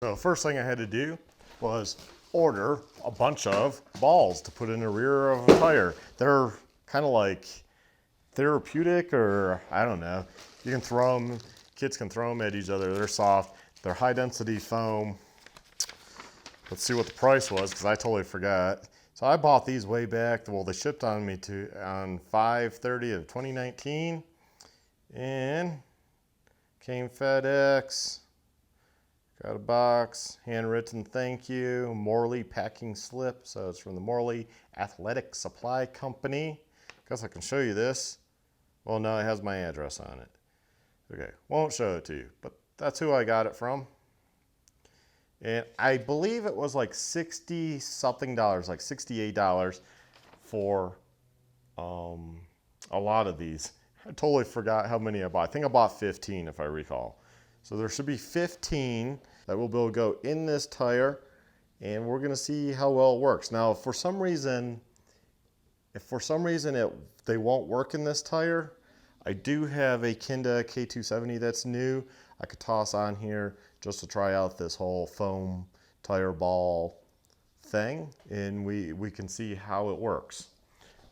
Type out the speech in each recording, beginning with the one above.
So first thing I had to do was order a bunch of balls to put in the rear of a tire. They're kind of like therapeutic, or I don't know. You can throw them, kids can throw them at each other. They're soft. They're high density foam. Let's see what the price was, because I totally forgot. So I bought these way back. Well, they shipped on me on 5/30 of 2019, and came FedEx. Got a box, handwritten thank you, Morley packing slip. So it's from the Morley Athletic Supply Company. Guess I can show you this. Well, no, it has my address on it. Okay, won't show it to you, but that's who I got it from. And I believe it was like 60 something dollars, like $68 for a lot of these. I totally forgot how many I bought. I think I bought 15 if I recall. So there should be 15 that will be able to go in this tire, and we're gonna see how well it works. Now, if for some reason they won't work in this tire, I do have a Kinda K270 that's new. I could toss on here just to try out this whole foam tire ball thing, and we can see how it works.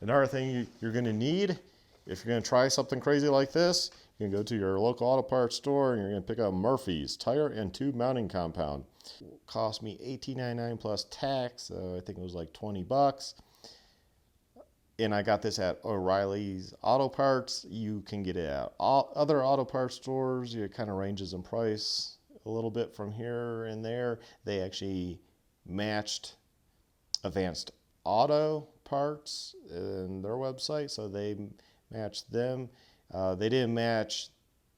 Another thing you're gonna need, if you're gonna try something crazy like this, you can go to your local auto parts store and you're gonna pick up Murphy's tire and tube mounting compound. It cost me $18.99 plus tax, so I think it was like 20 bucks. And I got this at O'Reilly's Auto Parts. You can get it at other auto parts stores. It kind of ranges in price a little bit from here and there. They actually matched Advanced Auto Parts in their website, so they matched them. They didn't match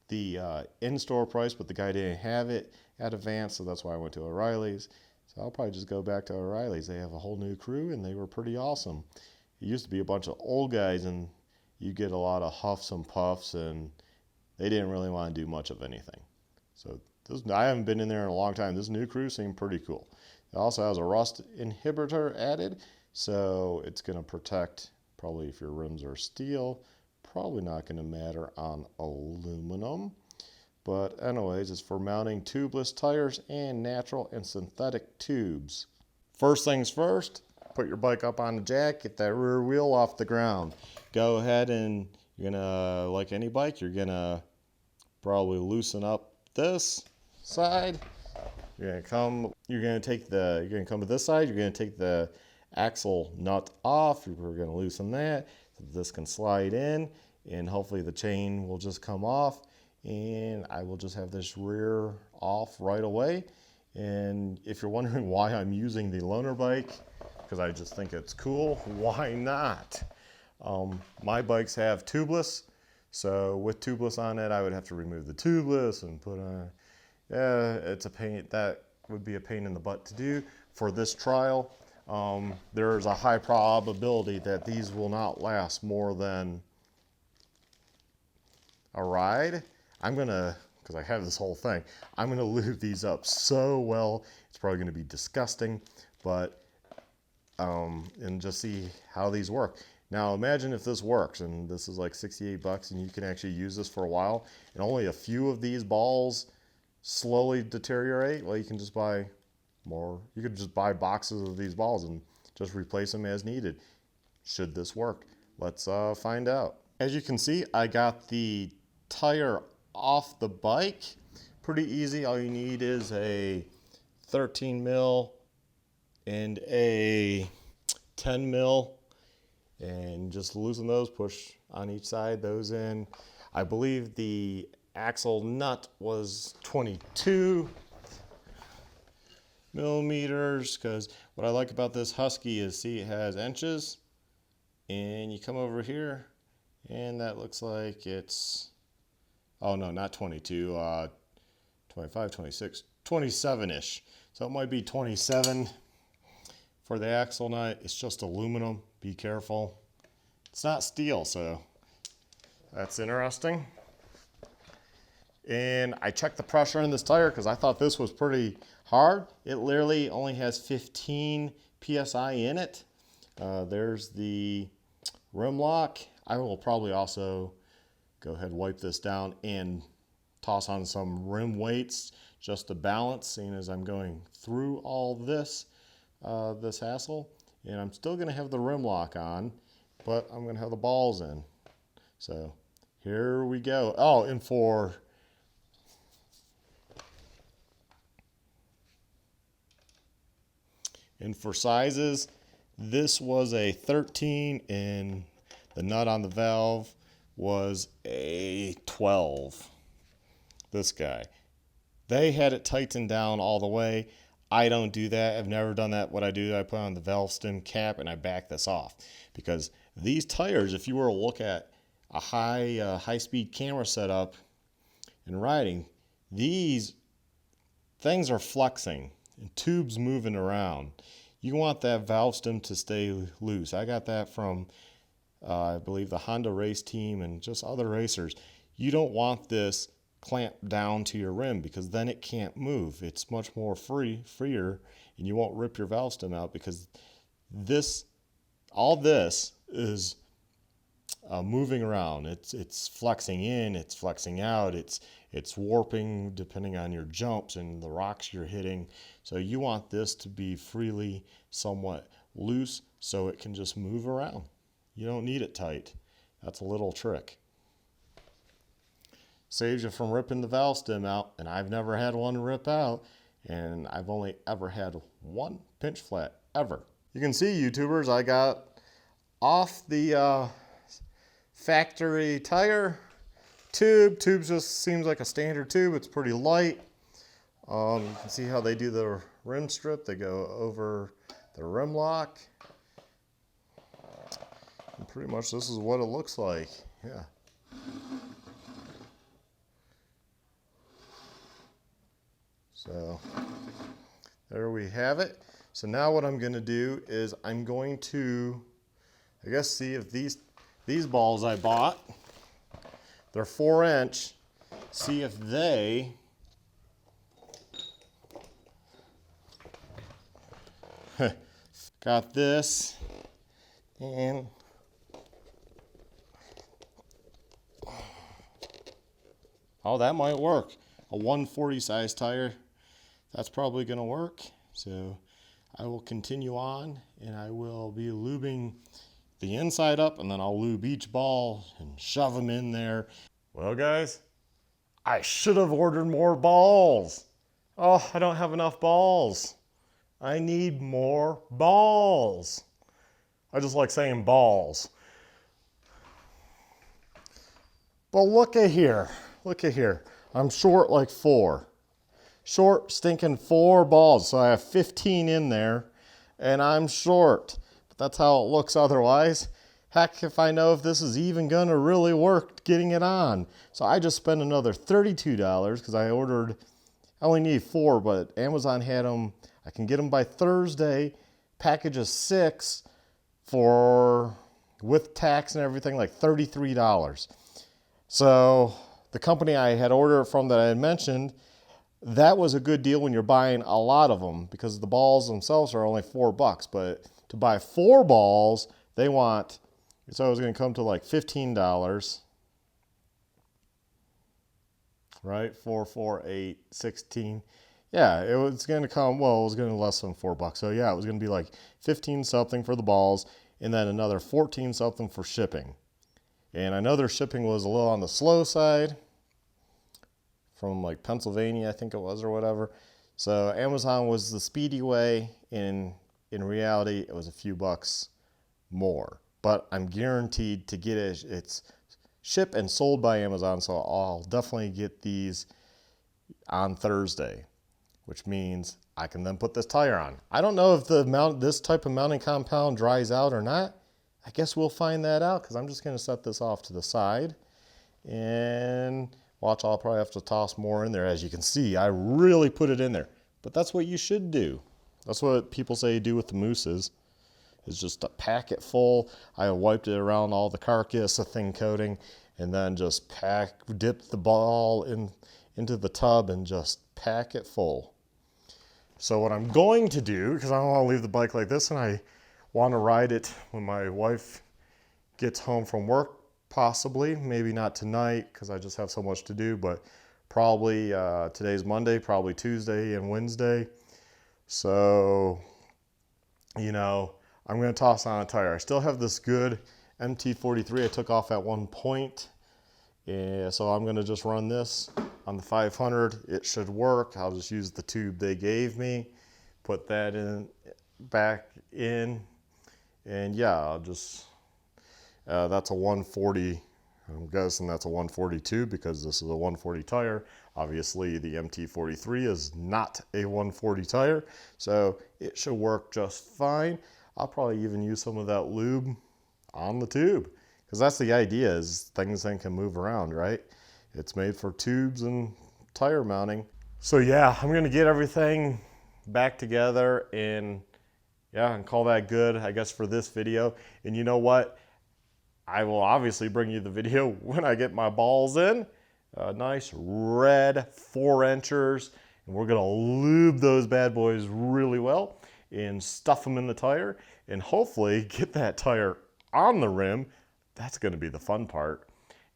the in-store price, but the guy didn't have it at Advanced, so that's why I went to O'Reilly's. So I'll probably just go back to O'Reilly's. They have a whole new crew, and they were pretty awesome. It used to be a bunch of old guys, and you get a lot of huffs and puffs, and they didn't really want to do much of anything. So I haven't been in there in a long time. This new crew seemed pretty cool. It also has a rust inhibitor added, so it's going to protect, probably if your rims are steel, probably not going to matter on aluminum. But anyways, it's for mounting tubeless tires and natural and synthetic tubes. First things first, put your bike up on the jack, get that rear wheel off the ground. Go ahead and you're gonna, like any bike, you're gonna probably loosen up this side. You're gonna come to this side, you're gonna take the axle nut off. We're gonna loosen that so this can slide in, and hopefully the chain will just come off, and I will just have this rear off right away. And if you're wondering why I'm using the loaner bike, because I just think it's cool, why not? My bikes have tubeless, so with tubeless on it, I would have to remove the tubeless and put on, it's a pain. That would be a pain in the butt to do. For this trial, there's a high probability that these will not last more than a ride. Because I have this whole thing, I'm gonna lube these up so well, it's probably gonna be disgusting, but and just see how these work. Now imagine if this works, and this is like 68 bucks, and you can actually use this for a while, and only a few of these balls slowly deteriorate. Well, you can just buy more. You could just buy boxes of these balls and just replace them as needed. Should this work? Let's find out. As you can see, I got the tire off the bike. Pretty easy. All you need is a 13 mil and a 10 mil, and just loosen those, push on each side, those in. I believe the axle nut was 22 millimeters, because what I like about this Husky is, see, it has inches, and you come over here and that looks like it's, oh no, not 22, 25, 26, 27-ish. So it might be 27 for the axle nut. It's just aluminum, be careful. It's not steel, so that's interesting. And I checked the pressure in this tire because I thought this was pretty hard. It literally only has 15 PSI in it. There's the rim lock. I will probably also go ahead and wipe this down and toss on some rim weights just to balance, seeing as I'm going through all this, this hassle. And I'm still going to have the rim lock on, but I'm going to have the balls in. So here we go. Oh, and for sizes, this was a 13 and the nut on the valve was a 12. This guy. They had it tightened down all the way. I don't do that. I've never done that. What I do, I put on the valve stem cap and I back this off. Because these tires, if you were to look at a high-speed camera setup and riding, these things are flexing and tubes moving around. You want that valve stem to stay loose. I got that from, I believe, the Honda race team and just other racers. You don't want this clamped down to your rim because then it can't move. It's much more freer, and you won't rip your valve stem out because all this is moving around. It's flexing in, it's flexing out, it's warping depending on your jumps and the rocks you're hitting. So you want this to be freely somewhat loose so it can just move around. You don't need it tight. That's a little trick. Saves you from ripping the valve stem out, and I've never had one rip out, and I've only ever had one pinch flat, ever. You can see, YouTubers, I got off the factory tire tube. Tube just seems like a standard tube. It's pretty light. You can see how they do the rim strip. They go over the rim lock. And pretty much this is what it looks like. Yeah. So there we have it. So now what I'm going to do is I'm going to, I guess, see if these balls I bought, they're 4-inch, see if they got this, and oh, that might work. A 140 size tire, that's probably going to work. So I will continue on, and I will be lubing the inside up, and then I'll lube each ball and shove them in there. Well, guys, I should have ordered more balls. Oh, I don't have enough balls. I need more balls. I just like saying balls. But look at here. Look at here. I'm short like 4. Short stinking 4 balls. So I have 15 in there, and I'm short. But that's how it looks otherwise. Heck, if I know if this is even going to really work getting it on. So I just spent another $32 because I only need 4, but Amazon had them. I can get them by Thursday. Package of 6 for, with tax and everything, like $33. So the company I had ordered from that I had mentioned, that was a good deal when you're buying a lot of them because the balls themselves are only $4. But to buy 4 balls, they want, so it was going to come to like $15. Right? 4, 4, 8, 16. Yeah, it was going to come, well, it was going to be less than $4. So yeah, it was going to be like 15 something for the balls and then another 14 something for shipping. And I know their shipping was a little on the slow side from like Pennsylvania, I think it was, or whatever. So Amazon was the speedy way. In reality, it was a few bucks more. But I'm guaranteed to get it. It's shipped and sold by Amazon, so I'll definitely get these on Thursday, which means I can then put this tire on. I don't know if this type of mounting compound dries out or not. I guess we'll find that out because I'm just going to set this off to the side and watch. I'll probably have to toss more in there. As you can see, I really put it in there, but that's what you should do. That's what people say do with the Moussees, is just to pack it full. I wiped it around all the carcass, a thin coating, and then just dip the ball into the tub and just pack it full. So what I'm going to do, because I don't want to leave the bike like this, and I want to ride it when my wife gets home from work, possibly. Maybe not tonight, because I just have so much to do, but probably, today's Monday, probably Tuesday and Wednesday. So, you know, I'm going to toss on a tire. I still have this good MT43 I took off at one point. And so I'm going to just run this on the 500. It should work. I'll just use the tube they gave me, put that in, back in, and yeah, I'll just, that's a 140. I'm guessing that's a 142 because this is a 140 tire. Obviously the MT43 is not a 140 tire, so it should work just fine. I'll probably even use some of that lube on the tube, because that's the idea, is things then can move around, right? It's made for tubes and tire mounting. So yeah, I'm gonna get everything back together and yeah, and call that good, I guess, for this video. And you know what? I will obviously bring you the video when I get my balls in. Nice red 4-inchers. And we're gonna lube those bad boys really well and stuff them in the tire and hopefully get that tire on the rim. That's gonna be the fun part.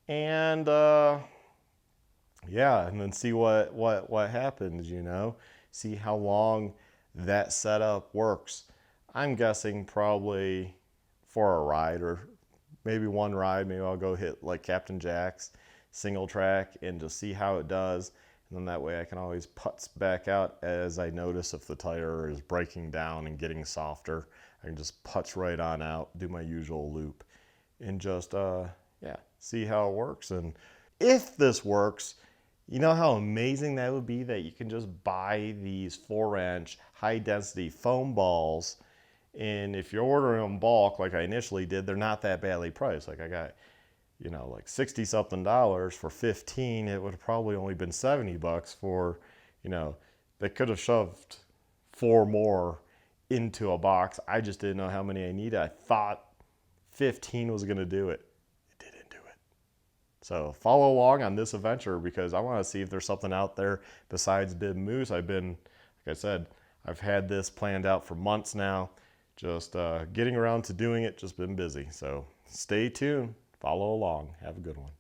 And yeah, and then see what happens, you know? See how long that setup works. I'm guessing probably for a ride, or maybe one ride. Maybe I'll go hit like Captain Jack's single track and just see how it does. And then that way I can always putz back out as I notice if the tire is breaking down and getting softer. I can just putz right on out, do my usual loop, and just, yeah, see how it works. And if this works, you know how amazing that would be, that you can just buy these 4-inch high density foam balls. And if you're ordering them bulk, like I initially did, they're not that badly priced. Like I got, you know, like $60 something for 15. It would have probably only been $70 for, you know, they could have shoved 4 more into a box. I just didn't know how many I needed. I thought 15 was going to do it. It didn't do it. So follow along on this adventure, because I want to see if there's something out there besides Bib Moose. I've been, like I said, I've had this planned out for months now. Just getting around to doing it, just been busy. So stay tuned, follow along, have a good one.